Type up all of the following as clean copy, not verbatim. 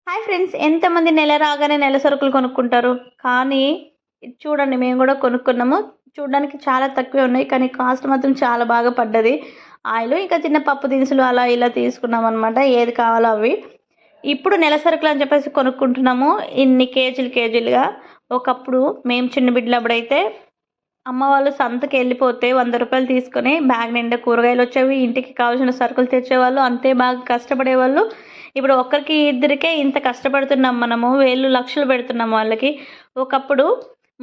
Hi friends, ఎంతమంది నెల రాగానే నెల సరుకులు కొనుక్కుంటారు. కానీ ఇది చూడండి, మేము కూడా కొనుక్కున్నాము. చూడడానికి చాలా తక్కువే ఉన్నాయి, కానీ కాస్ట్ మాత్రం చాలా బాగా పడ్డది. ఆయిల్ ఇంకా చిన్న పప్పు దినుసులు అలా ఇలా తీసుకున్నాం అనమాట, ఏది కావాలో అవి. ఇప్పుడు నెల సరుకులు అని చెప్పేసి కొనుక్కుంటున్నాము, ఇన్ని కేజీలుగా. ఒకప్పుడు మేము చిన్న బిడ్డలప్పుడైతే అమ్మ వాళ్ళు సంతకి వెళ్ళిపోతే 100 రూపాయలు తీసుకొని బ్యాగ్ నిండా కూరగాయలు వచ్చేవి, ఇంటికి కావాల్సిన సరుకులు తెచ్చేవాళ్ళు, అంతే బాగా కష్టపడేవాళ్ళు. ఇప్పుడు ఒక్కరికి ఇద్దరికే ఇంత కష్టపడుతున్నాం మనము, వేలు లక్షలు పెడుతున్నాం వాళ్ళకి. ఒకప్పుడు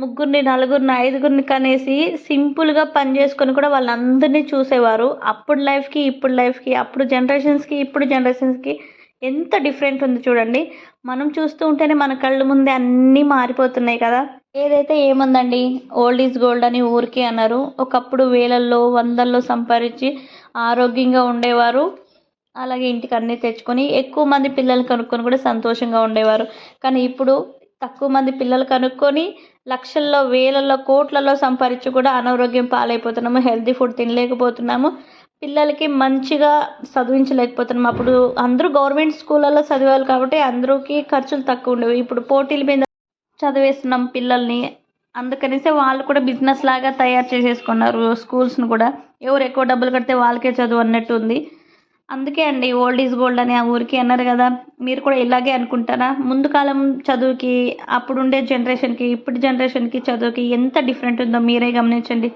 ముగ్గురిని నలుగురిని ఐదుగురిని కనేసి సింపుల్గా పని చేసుకొని కూడా వాళ్ళందరినీ చూసేవారు. అప్పుడు లైఫ్కి ఇప్పుడు లైఫ్కి, అప్పుడు జనరేషన్స్కి ఇప్పుడు జనరేషన్స్కి ఎంత డిఫరెంట్ ఉంది చూడండి. మనం చూస్తూ ఉంటేనే మన కళ్ళు ముందే అన్నీ మారిపోతున్నాయి కదా. ఏదైతే ఏముందండి, ఓల్డ్ ఈజ్ గోల్డ్ అని ఊరికే అన్నారు. ఒకప్పుడు వేలల్లో వందల్లో సంపాదించి ఆరోగ్యంగా ఉండేవారు, అలాగే ఇంటికి అన్నీ తెచ్చుకొని ఎక్కువ మంది పిల్లలు కనుక్కొని కూడా సంతోషంగా ఉండేవారు. కానీ ఇప్పుడు తక్కువ మంది పిల్లలు కనుక్కొని లక్షల్లో వేలల్లో కోట్లలో సంపాదించి కూడా అనారోగ్యం పాలైపోతున్నాము, హెల్తీ ఫుడ్ తినలేకపోతున్నాము, పిల్లలకి మంచిగా చదివించలేకపోతున్నాం. అప్పుడు అందరూ గవర్నమెంట్ స్కూళ్ళల్లో చదివాలి కాబట్టి అందరికీ ఖర్చులు తక్కువ ఉండేవి. ఇప్పుడు పోటీల మీద చదివేస్తున్నాం పిల్లల్ని, అందుకనేసి వాళ్ళు కూడా బిజినెస్ లాగా తయారు చేసేసుకున్నారు స్కూల్స్ను కూడా. ఎవరు ఎక్కువ డబ్బులు కడితే వాళ్ళకే చదువు అన్నట్టు ఉంది. అందుకే అండి ఓల్డ్ ఈజ్ గోల్డ్ అని ఆ ఊరికి అన్నారు కదా. మీరు కూడా ఇలాగే అనుకుంటారా? ముందు కాలం చదువుకి అప్పుడుండే జనరేషన్కి ఇప్పుడు జనరేషన్కి చదువుకి ఎంత డిఫరెంట్ ఉందో మీరే గమనించండి.